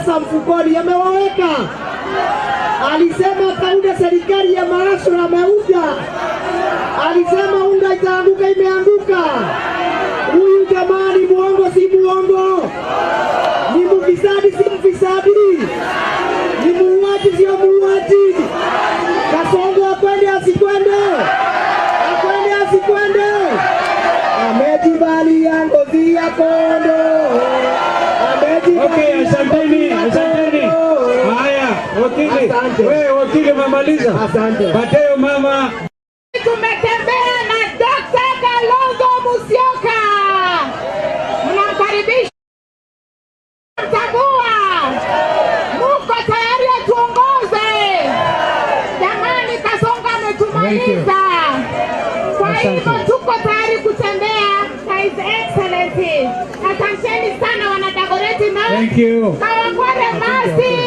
pesa mfukoni, amewaweka. Alisema kaunda serikali ya maasura ameuja. Alisema unga itaanguka, imeanguka. Huyu jamani, muongo si muongo. Ni mfisadi si mfisadi. Ni muuaji sio muuaji. Kasongo akwende asikwende. Akwende asikwende. Amejivalia ngozi ya kondo. Okay, asanteni. Haya, wakili. Wewe wakili mamaliza. Asante. Pateo mama. Tumetembea na Dr. Kalonzo Musyoka. Mnakaribisha. Mtagua. Muko tayari atuongoze. Jamani, Kasongo ametumaliza. Kwa hivyo tuko tayari kutembea na His Excellency. Asanteni sana wana Dagoretti North. Thank you. Kawangware Mercy.